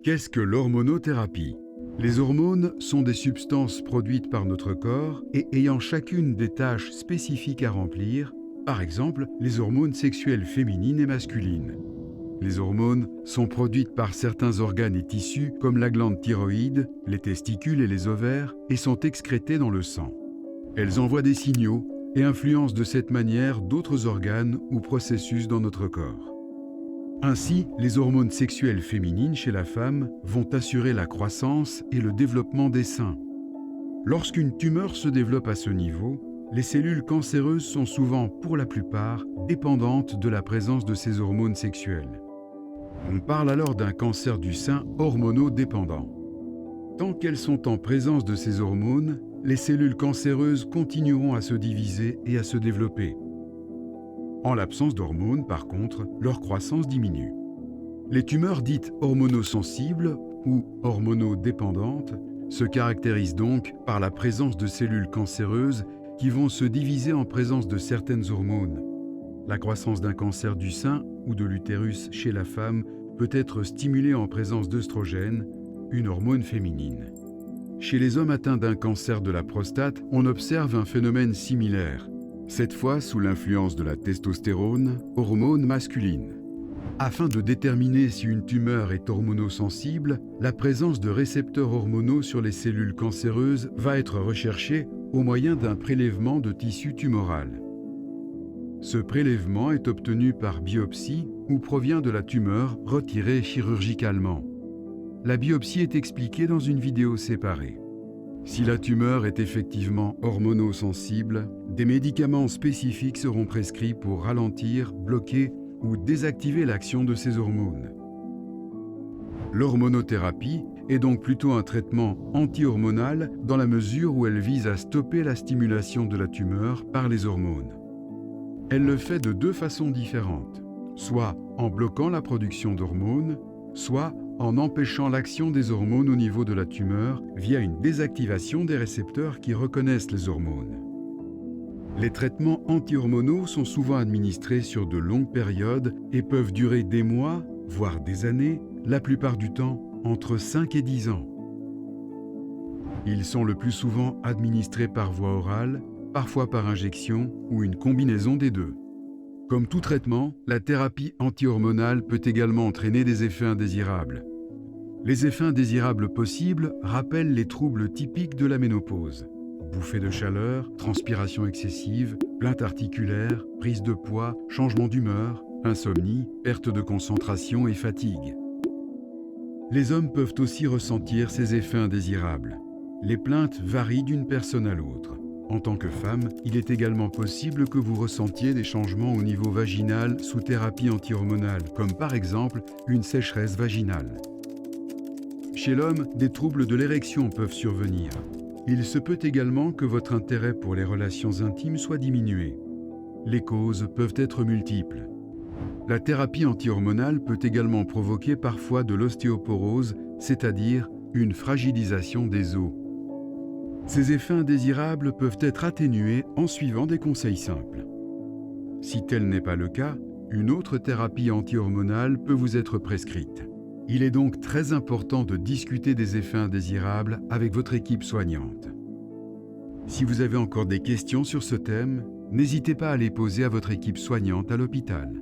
Qu'est-ce que l'hormonothérapie? Les hormones sont des substances produites par notre corps et ayant chacune des tâches spécifiques à remplir, par exemple les hormones sexuelles féminines et masculines. Les hormones sont produites par certains organes et tissus comme la glande thyroïde, les testicules et les ovaires et sont excrétées dans le sang. Elles envoient des signaux et influencent de cette manière d'autres organes ou processus dans notre corps. Ainsi, les hormones sexuelles féminines chez la femme vont assurer la croissance et le développement des seins. Lorsqu'une tumeur se développe à ce niveau, les cellules cancéreuses sont souvent, pour la plupart, dépendantes de la présence de ces hormones sexuelles. On parle alors d'un cancer du sein hormonodépendant. Tant qu'elles sont en présence de ces hormones, les cellules cancéreuses continueront à se diviser et à se développer. En l'absence d'hormones, par contre, leur croissance diminue. Les tumeurs dites hormonosensibles ou hormonodépendantes se caractérisent donc par la présence de cellules cancéreuses qui vont se diviser en présence de certaines hormones. La croissance d'un cancer du sein ou de l'utérus chez la femme peut être stimulée en présence d'œstrogène, une hormone féminine. Chez les hommes atteints d'un cancer de la prostate, on observe un phénomène similaire, cette fois sous l'influence de la testostérone, hormone masculine. Afin de déterminer si une tumeur est hormonosensible, la présence de récepteurs hormonaux sur les cellules cancéreuses va être recherchée au moyen d'un prélèvement de tissu tumoral. Ce prélèvement est obtenu par biopsie ou provient de la tumeur retirée chirurgicalement. La biopsie est expliquée dans une vidéo séparée. Si la tumeur est effectivement hormonosensible, des médicaments spécifiques seront prescrits pour ralentir, bloquer ou désactiver l'action de ces hormones. L'hormonothérapie est donc plutôt un traitement anti-hormonal dans la mesure où elle vise à stopper la stimulation de la tumeur par les hormones. Elle le fait de deux façons différentes, soit en bloquant la production d'hormones, soit en empêchant l'action des hormones au niveau de la tumeur via une désactivation des récepteurs qui reconnaissent les hormones. Les traitements anti-hormonaux sont souvent administrés sur de longues périodes et peuvent durer des mois, voire des années, la plupart du temps entre 5 et 10 ans. Ils sont le plus souvent administrés par voie orale, parfois par injection ou une combinaison des deux. Comme tout traitement, la thérapie anti-hormonale peut également entraîner des effets indésirables. Les effets indésirables possibles rappellent les troubles typiques de la ménopause. Bouffées de chaleur, transpiration excessive, plaintes articulaires, prise de poids, changement d'humeur, insomnie, perte de concentration et fatigue. Les hommes peuvent aussi ressentir ces effets indésirables. Les plaintes varient d'une personne à l'autre. En tant que femme, il est également possible que vous ressentiez des changements au niveau vaginal sous thérapie anti-hormonale, comme par exemple une sécheresse vaginale. Chez l'homme, des troubles de l'érection peuvent survenir. Il se peut également que votre intérêt pour les relations intimes soit diminué. Les causes peuvent être multiples. La thérapie anti-hormonale peut également provoquer parfois de l'ostéoporose, c'est-à-dire une fragilisation des os. Ces effets indésirables peuvent être atténués en suivant des conseils simples. Si tel n'est pas le cas, une autre thérapie anti-hormonale peut vous être prescrite. Il est donc très important de discuter des effets indésirables avec votre équipe soignante. Si vous avez encore des questions sur ce thème, n'hésitez pas à les poser à votre équipe soignante à l'hôpital.